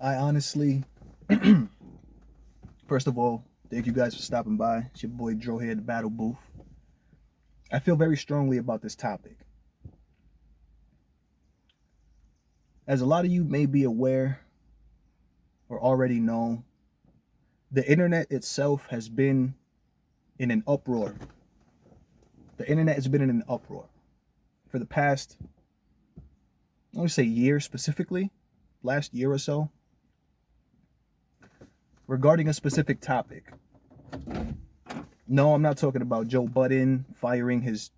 I honestly, first of all, thank you guys for stopping by. It's your boy Dro here at the Battle Booth. I feel very strongly about this topic. As a lot of you may be aware or already know, the internet itself has been in an uproar. The internet has been in an uproar for the past, I want to say year specifically, last year or so, regarding a specific topic. No, I'm not talking about Joe Budden firing his.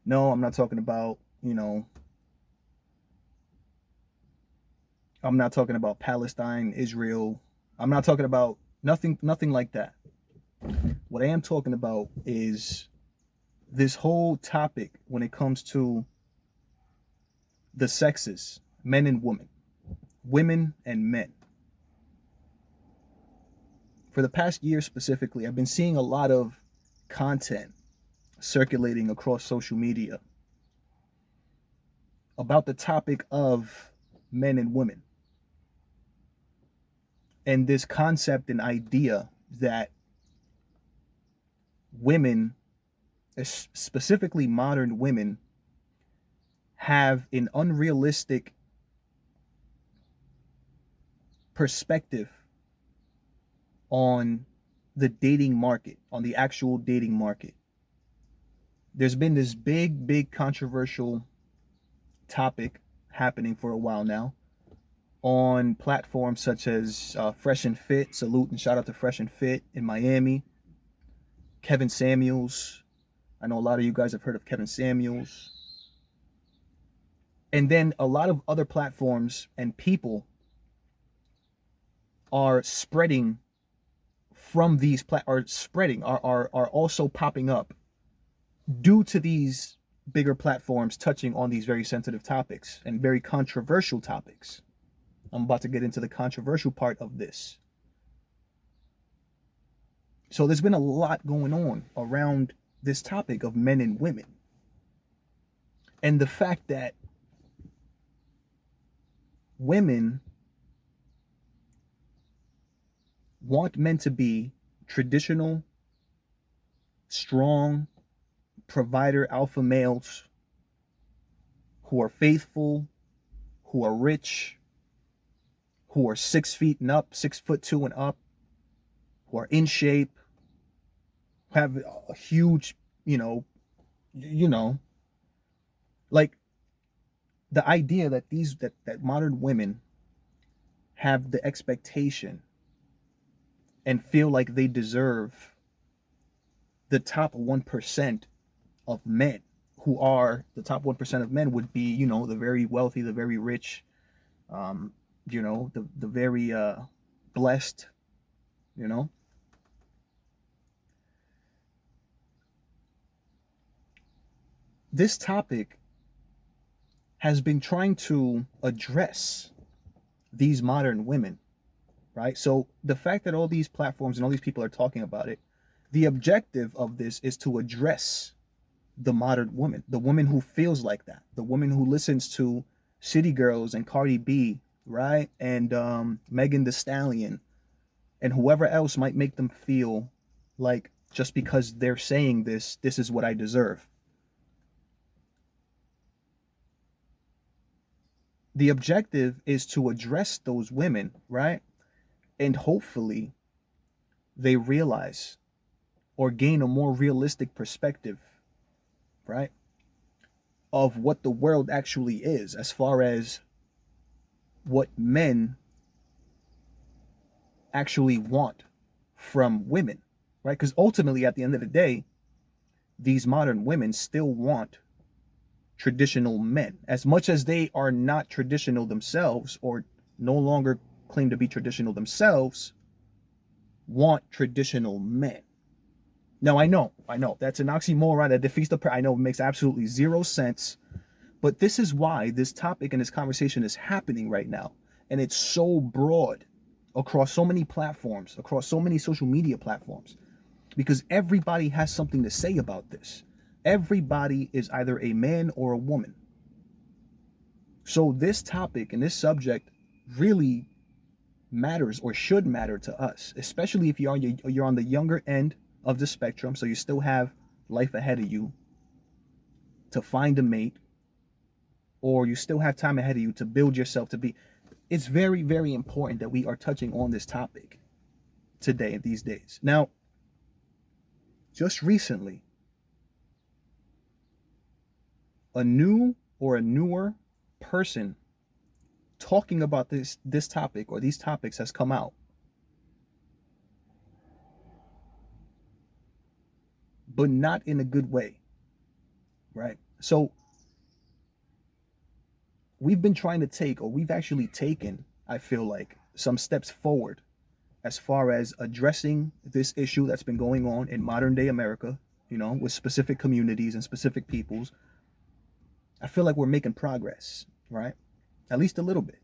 No, I'm not talking about, I'm not talking about Palestine, Israel. I'm not talking about nothing like that. What I am talking about is this whole topic when it comes to the sexes, men and women and men. For the past year specifically, I've been seeing a lot of content circulating across social media about the topic of men and women and this concept and idea that women, specifically modern women, have an unrealistic perspective on the dating market, on the actual dating market. There's been this big controversial topic happening for a while now on platforms such as Fresh and Fit. Salute and shout out to Fresh and Fit in Miami. Kevin Samuels. I know a lot of you guys have heard of Kevin Samuels. And then a lot of other platforms and people are spreading from these are also popping up due to these bigger platforms touching on these very sensitive topics and very controversial topics. I'm about to get into the controversial part of this. So there's been a lot going on around this topic of men and women. And the fact that women want men to be traditional, strong, provider alpha males who are faithful, who are rich, who are 6 feet and up, 6'2" and up, who are in shape, have a huge, like the idea that that modern women have the expectation and feel like they deserve the top 1% of men, who are the top 1% of men would be, the very wealthy, the very rich, the very blessed, you know. This topic has been trying to address these modern women, right? So the fact that all these platforms and all these people are talking about it, the objective of this is to address the modern woman, the woman who feels like that, the woman who listens to City Girls and Cardi B, right? And Megan Thee Stallion and whoever else might make them feel like just because they're saying this is what I deserve. The objective is to address those women, right? And hopefully they realize or gain a more realistic perspective, right, of what the world actually is as far as what men actually want from women, right? Because ultimately, at the end of the day, these modern women still want traditional men. As much as they are not traditional themselves or no longer claim to be traditional themselves, want traditional men. Now, I know, that's an oxymoron that defeats the. I know it makes absolutely zero sense, but this is why this topic and this conversation is happening right now, and it's so broad across so many platforms, across so many social media platforms, because everybody has something to say about this. Everybody is either a man or a woman. So this topic and this subject really matters or should matter to us, especially if you're on the younger end of the spectrum, so you still have life ahead of you to find a mate, or you still have time ahead of you to build yourself to be. It's very, very important that we are touching on this topic today, these days. Now, just recently, a newer person talking about this topic or these topics has come out. But not in a good way, right? So we've been trying to take, or we've actually taken, I feel like, some steps forward as far as addressing this issue that's been going on in modern day America, with specific communities and specific peoples. I feel like we're making progress, right? At least a little bit.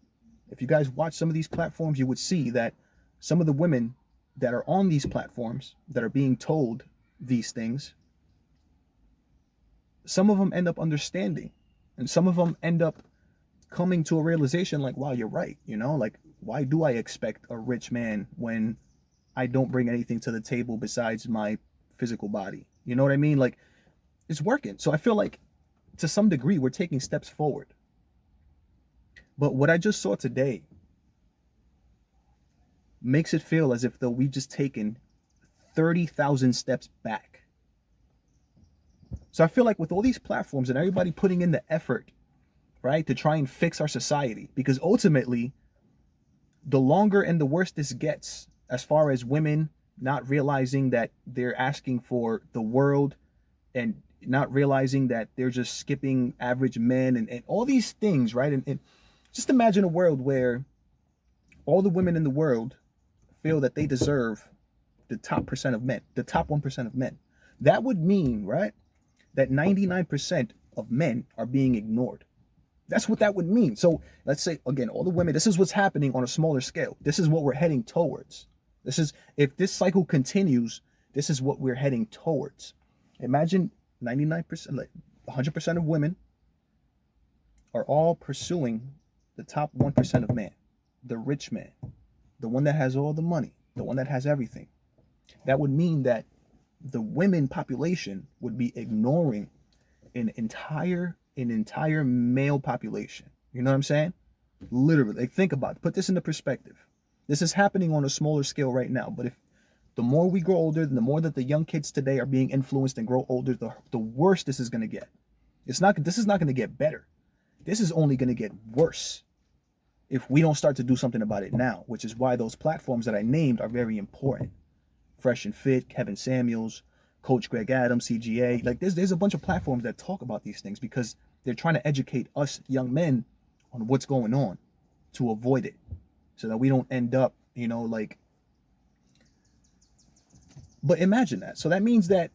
If you guys watch some of these platforms, you would see that some of the women that are on these platforms that are being told these things, some of them end up understanding, and some of them end up coming to a realization like, wow, you're right. Like, why do I expect a rich man when I don't bring anything to the table besides my physical body? You know what I mean? Like, it's working. So I feel like to some degree we're taking steps forward. But what I just saw today makes it feel as if though we've just taken 30,000 steps back. So I feel like with all these platforms and everybody putting in the effort, right, to try and fix our society, because ultimately, the longer and the worse this gets, as far as women not realizing that they're asking for the world and not realizing that they're just skipping average men and all these things, right? And just imagine a world where all the women in the world feel that they deserve the top percent of men, the top 1% of men. That would mean, right, that 99% of men are being ignored. That's what that would mean. So let's say, again, all the women, this is what's happening on a smaller scale. This is what we're heading towards. If this cycle continues, this is what we're heading towards. Imagine 99%, like 100% of women are all pursuing the top 1% of man, the rich man, the one that has all the money, the one that has everything. That would mean that the women population would be ignoring an entire male population. You know what I'm saying? Literally, like, think about it. Put this into perspective. This is happening on a smaller scale right now, but if the more we grow older, the more that the young kids today are being influenced and grow older, the worse this is going to get. This is not going to get better. This is only going to get worse if we don't start to do something about it now, which is why those platforms that I named are very important. Fresh and Fit, Kevin Samuels, Coach Greg Adams, CGA. Like, there's a bunch of platforms that talk about these things because they're trying to educate us young men on what's going on to avoid it, so that we don't end up, like. But imagine that. So that means that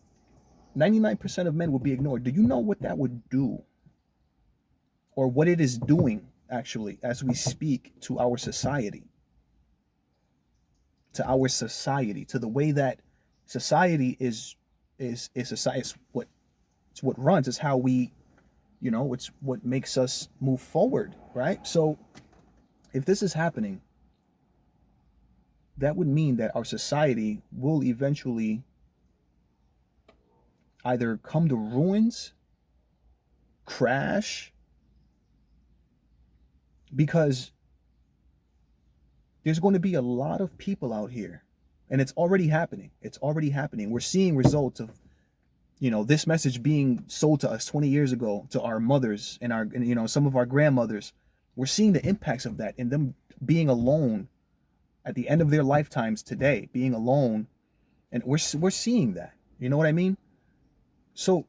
99% of men will be ignored. Do you know what that would do? Or what it is doing, actually, as we speak, to our society? To our society, to the way that society is society. It's what runs. It's how we, it's what makes us move forward, right? So if this is happening, that would mean that our society will eventually either come to ruins, crash, because there's going to be a lot of people out here, and it's already happening. It's already happening. We're seeing results of, this message being sold to us 20 years ago, to our mothers and some of our grandmothers. We're seeing the impacts of that in them being alone at the end of their lifetimes today, being alone. And we're seeing that. You know what I mean? So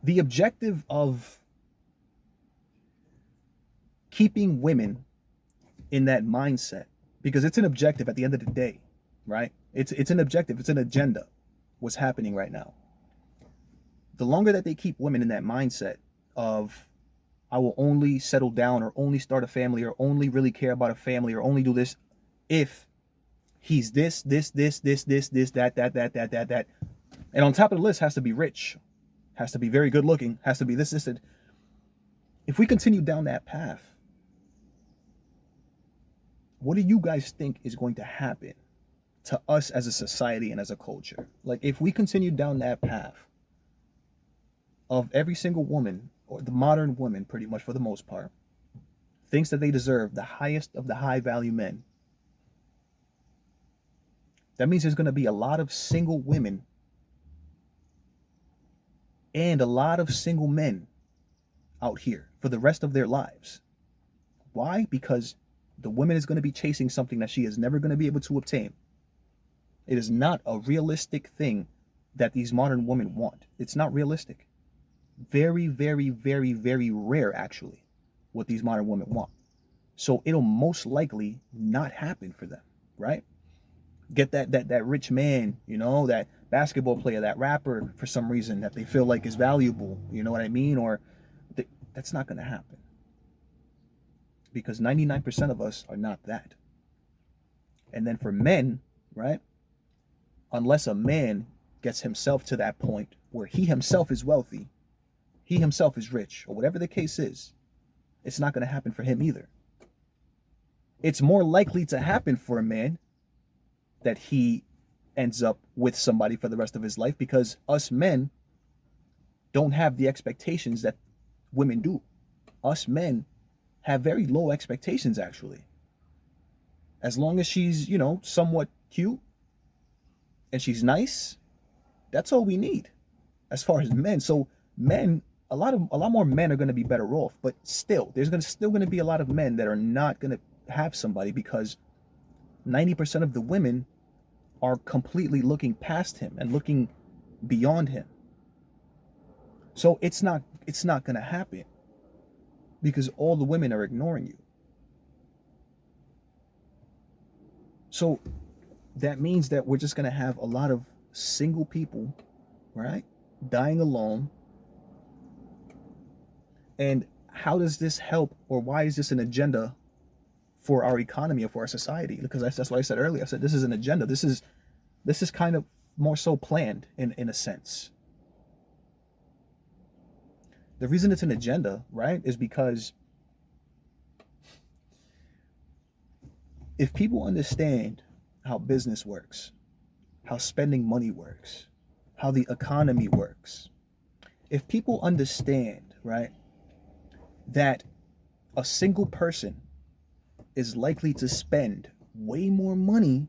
the objective of keeping women in that mindset, because it's an objective at the end of the day, right? It's an objective. It's an agenda. What's happening right now. The longer that they keep women in that mindset of, I will only settle down or only start a family or only really care about a family or only do this if he's this, that. And on top of the list has to be rich, has to be very good looking, has to be this. If we continue down that path, what do you guys think is going to happen to us as a society and as a culture? Like, if we continue down that path of every single woman, or the modern woman pretty much for the most part, thinks that they deserve the highest of the high value men, that means there's going to be a lot of single women and a lot of single men out here for the rest of their lives. Why? Because the woman is going to be chasing something that she is never going to be able to obtain. It is not a realistic thing that these modern women want. It's not realistic. Very, very, very, very rare, actually, what these modern women want. So it'll most likely not happen for them, right? Get that rich man, you know, that basketball player, that rapper, for some reason that they feel like is valuable, you know what I mean? Or that's not going to happen. Because 99% of us are not that. And then for men, right? Unless a man gets himself to that point where he himself is wealthy, he himself is rich, or whatever the case is, it's not going to happen for him either. It's more likely to happen for a man that he ends up with somebody for the rest of his life, because us men don't have the expectations that women do. Us men have very low expectations, actually. As long as she's, you know, somewhat cute and she's nice, that's all we need as far as men. So men, a lot more men are going to be better off, but still, there's still going to be a lot of men that are not going to have somebody, because 90% of the women are completely looking past him and looking beyond him. So it's not going to happen, because all the women are ignoring you. So that means that we're just going to have a lot of single people, right, dying alone. And how does this help, or why is this an agenda for our economy or for our society? Because that's what I said earlier. I said this is an agenda. This is kind of more so planned in a sense. The reason it's an agenda, right, is because if people understand how business works, how spending money works, how the economy works, if people understand, right, that a single person is likely to spend way more money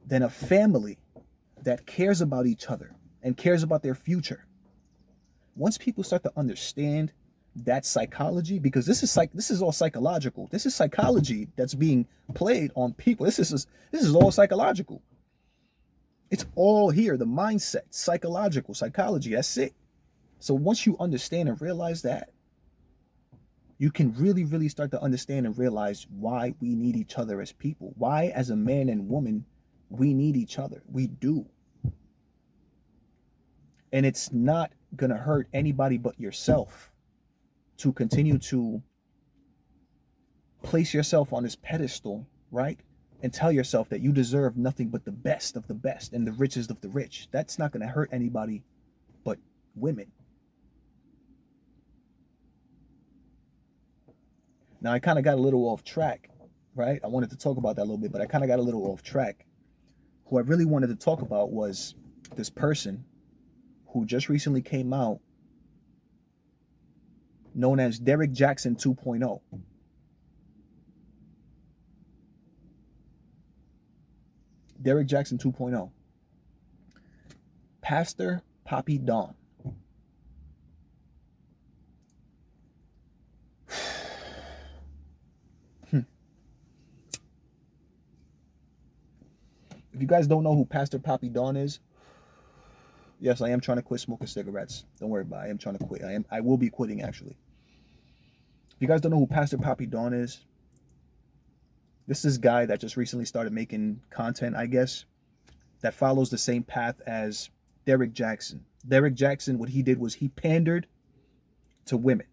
than a family that cares about each other and cares about their future. Once people start to understand that psychology, because this is all psychological. This is psychology that's being played on people. This is all psychological. It's all here. The mindset, psychology. That's it. So once you understand and realize that, you can really, really start to understand and realize why we need each other as people. Why, as a man and woman, we need each other. We do. And it's not going to hurt anybody but yourself to continue to place yourself on this pedestal, right? And tell yourself that you deserve nothing but the best of the best and the richest of the rich. That's not going to hurt anybody but women. Now, I kind of got a little off track, right? I wanted to talk about that a little bit, but I kind of got a little off track. Who I really wanted to talk about was this person who just recently came out, known as Derrick Jaxn 2.0. Derrick Jaxn 2.0. Pastor Papi Don. If you guys don't know who Pastor Papi Don is, yes, I am trying to quit smoking cigarettes. Don't worry about it. I am trying to quit. I will be quitting, actually. If you guys don't know who Pastor Papi Don is, this is a guy that just recently started making content, I guess, that follows the same path as Derrick Jaxn. Derrick Jaxn, what he did was he pandered to women.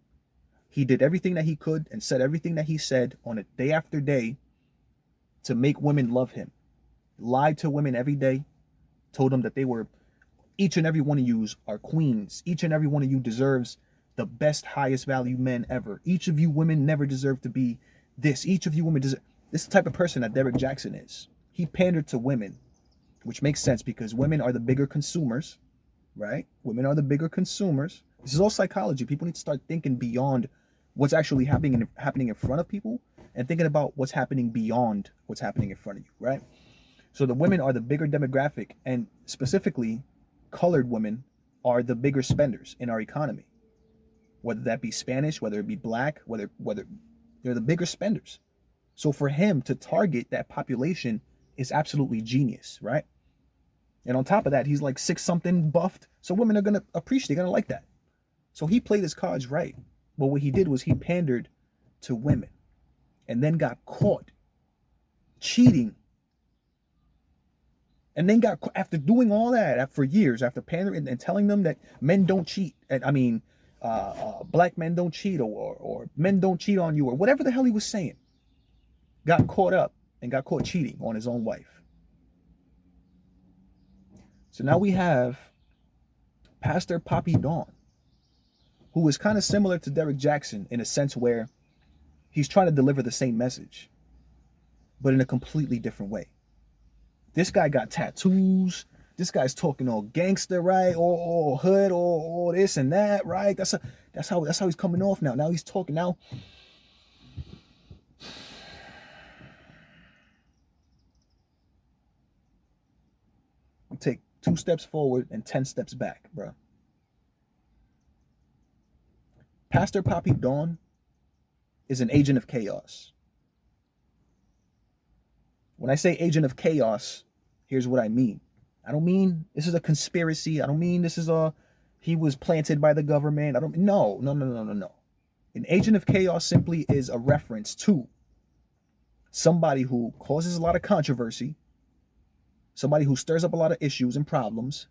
He did everything that he could and said everything that he said on it day after day to make women love him. Lied to women every day, told them that they were, each and every one of you are queens. Each and every one of you deserves the best, highest value men ever. Each of you women never deserve to be this. Each of you women deserve. This is the type of person that Derrick Jackson is. He pandered to women, which makes sense because women are the bigger consumers, right? Women are the bigger consumers. This is all psychology. People need to start thinking beyond what's actually happening in front of people and thinking about what's happening beyond what's happening in front of you, right? So the women are the bigger demographic, and specifically colored women are the bigger spenders in our economy. Whether that be Spanish, whether it be black, whether they're the bigger spenders. So for him to target that population is absolutely genius, right? And on top of that, he's like 6 something buffed. So women are gonna appreciate, they're gonna like that. So he played his cards right. But what he did was he pandered to women and then got caught cheating. And then got, after doing all that for years, after pandering and telling them that men don't cheat, and I mean, black men don't cheat, or men don't cheat on you, or whatever the hell he was saying, got caught up and got caught cheating on his own wife. So now we have Pastor Papi Dawn, who is kind of similar to Derrick Jackson in a sense where he's trying to deliver the same message, but in a completely different way. This guy got tattoos. This guy's talking all gangster, right? All hood, all this and that, right? That's how he's coming off now. Now he's talking now. We take 2 steps forward and 10 steps back, bro. Pastor Papi Dawn is an agent of chaos. When I say agent of chaos, here's what I mean. I don't mean this is a conspiracy. I don't mean this is he was planted by the government. No. An agent of chaos simply is a reference to somebody who causes a lot of controversy, somebody who stirs up a lot of issues and problems.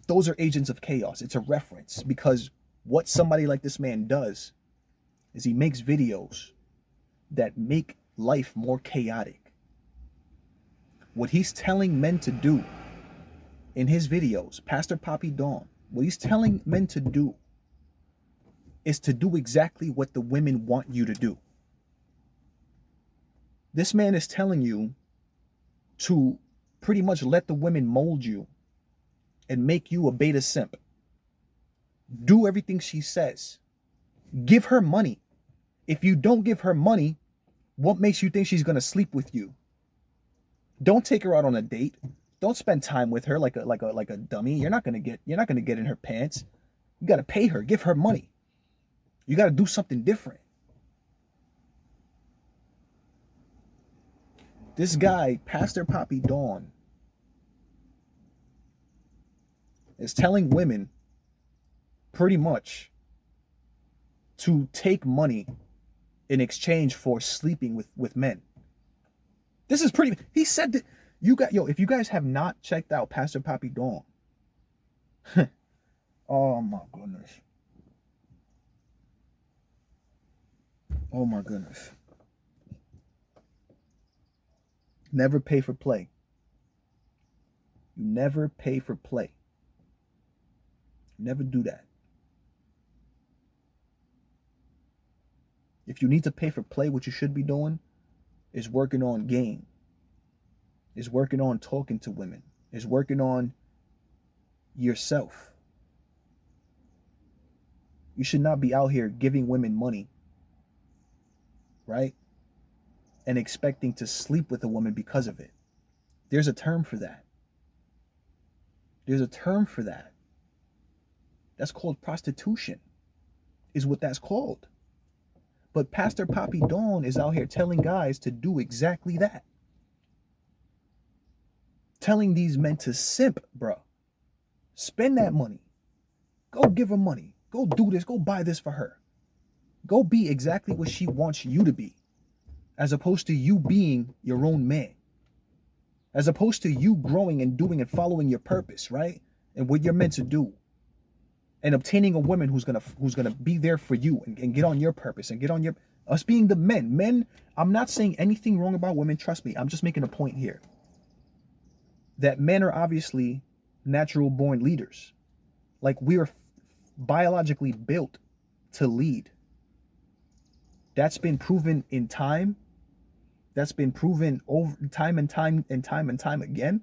Those are agents of chaos. It's a reference because what somebody like this man does is he makes videos that make life more chaotic. What he's telling men to do in his videos, Pastor Papi Dawn, what he's telling men to do is to do exactly what the women want you to do. This man is telling you to pretty much let the women mold you and make you a beta simp. Do everything she says. Give her money. If you don't give her money, what makes you think she's gonna sleep with you? Don't take her out on a date. Don't spend time with her like a dummy. You're not gonna get in her pants. You gotta pay her. Give her money. You gotta do something different. This guy, Pastor Papi Dawn, is telling women pretty much to take money in exchange for sleeping with men. This is pretty, he said that if you guys have not checked out Pastor Papi Dawn, oh my goodness. Oh my goodness. Never pay for play. You never pay for play. Never do that. If you need to pay for play, what you should be doing is working on game, is working on talking to women, is working on yourself. You should not be out here giving women money, right? And expecting to sleep with a woman because of it. There's a term for that. There's a term for that. That's called prostitution, is what that's called. But Pastor Papi Dawn is out here telling guys to do exactly that. Telling these men to simp, bro. Spend that money. Go give her money. Go do this. Go buy this for her. Go be exactly what she wants you to be. As opposed to you being your own man. As opposed to you growing and doing and following your purpose, right? And what you're meant to do. And obtaining a woman who's gonna be there for you and get on your purpose and get on us being the men. Men, I'm not saying anything wrong about women, trust me. I'm just making a point here. That men are obviously natural born leaders. Like we are biologically built to lead. That's been proven in time. That's been proven over time and time and time and time again.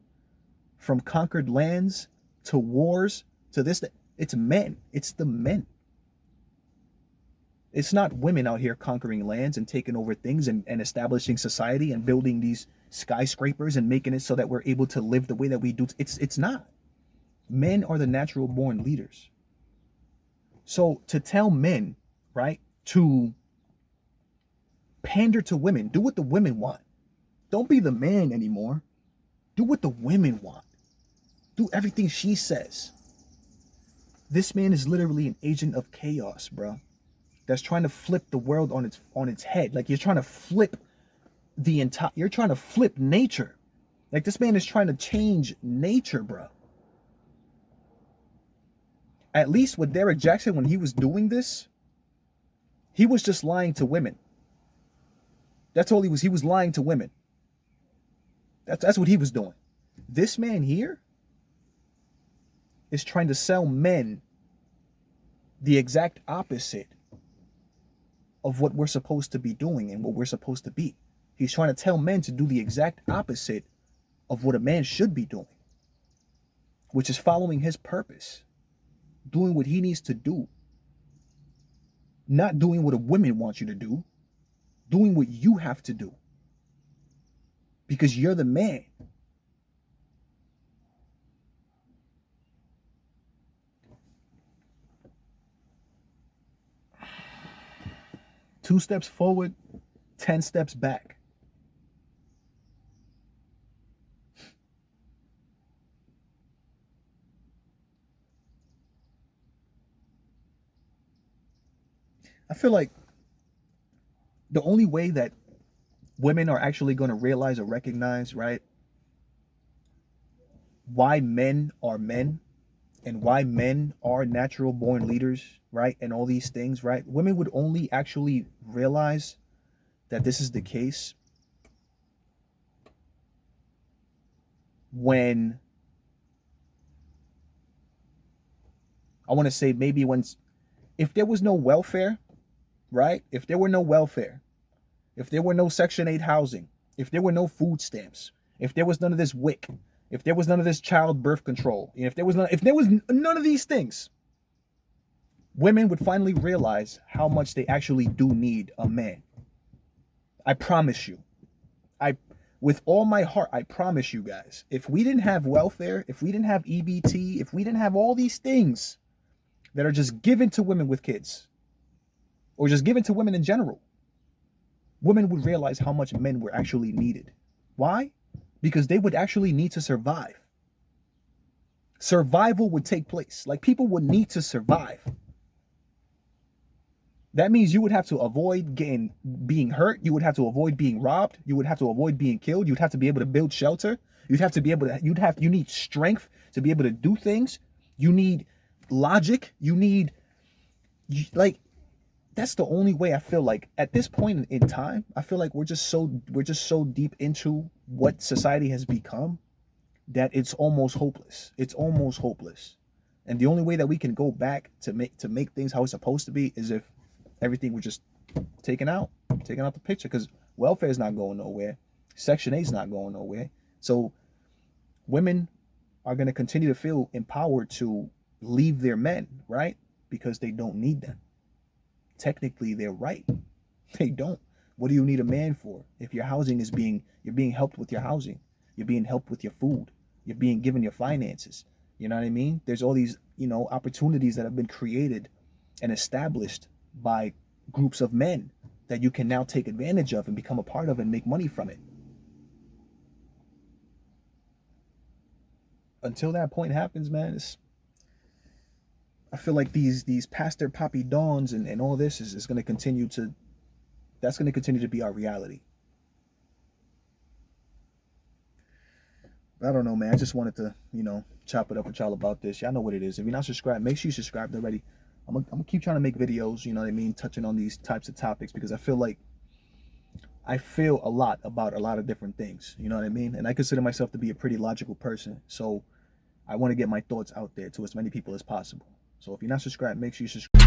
From conquered lands to wars to this. It's men. It's the men. It's not women out here conquering lands and taking over things and establishing society and building these skyscrapers and making it so that we're able to live the way that we do. It's not. Men are the natural born leaders. So to tell men, right, to pander to women, do what the women want. Don't be the man anymore. Do what the women want. Do everything she says. This man is literally an agent of chaos, bro. That's trying to flip the world on its head. Like you're trying to flip you're trying to flip nature. Like this man is trying to change nature, bro. At least with Derrick Jackson, when he was doing this, he was just lying to women. That's all he was. He was lying to women. That's what he was doing. This man here is trying to sell men the exact opposite of what we're supposed to be doing and what we're supposed to be. He's trying to tell men to do the exact opposite of what a man should be doing, which is following his purpose, doing what he needs to do, not doing what a woman wants you to do, doing what you have to do because you're the man. Two steps forward, 10 steps back. I feel like the only way that women are actually going to realize or recognize, right, why men are men and why men are natural born leaders, right, and all these things, right, women would only actually realize that this is the case when, I want to say maybe when, if there was no welfare, right, if there were no welfare, if there were no Section 8 housing, if there were no food stamps, if there was none of this WIC, if there was none of this child birth control, if there was none of these things, women would finally realize how much they actually do need a man. I promise you. With all my heart, I promise you guys, if we didn't have welfare, if we didn't have EBT, if we didn't have all these things that are just given to women with kids, or just given to women in general, women would realize how much men were actually needed. Why? Because they would actually need to survive. Survival would take place. Like people would need to survive. That means you would have to avoid being hurt. You would have to avoid being robbed. You would have to avoid being killed. You'd have to be able to build shelter. You need strength to be able to do things. You need logic. That's the only way I feel like at this point in time, I feel like we're just so deep into what society has become that it's almost hopeless. It's almost hopeless. And the only way that we can go back to make things how it's supposed to be is if everything was just taken out the picture, because welfare is not going nowhere. Section 8 is not going nowhere. So women are going to continue to feel empowered to leave their men, right? Because they don't need them. Technically, they're right. They don't. What do you need a man for? If your housing is you're being helped with your housing. You're being helped with your food. You're being given your finances. You know what I mean? There's all these, opportunities that have been created and established by groups of men that you can now take advantage of and become a part of and make money from it. Until that point happens, man, I feel like these Pastor Papi Dawns and all this is going to continue to, that's going to continue to be our reality. I don't know, man. I just wanted to, chop it up with y'all about this. Y'all know what it is. If you're not subscribed, make sure you subscribed already. I'm gonna keep trying to make videos, touching on these types of topics, because I feel a lot about a lot of different things, you know what I mean? And I consider myself to be a pretty logical person. So I want to get my thoughts out there to as many people as possible. So if you're not subscribed, make sure you subscribe.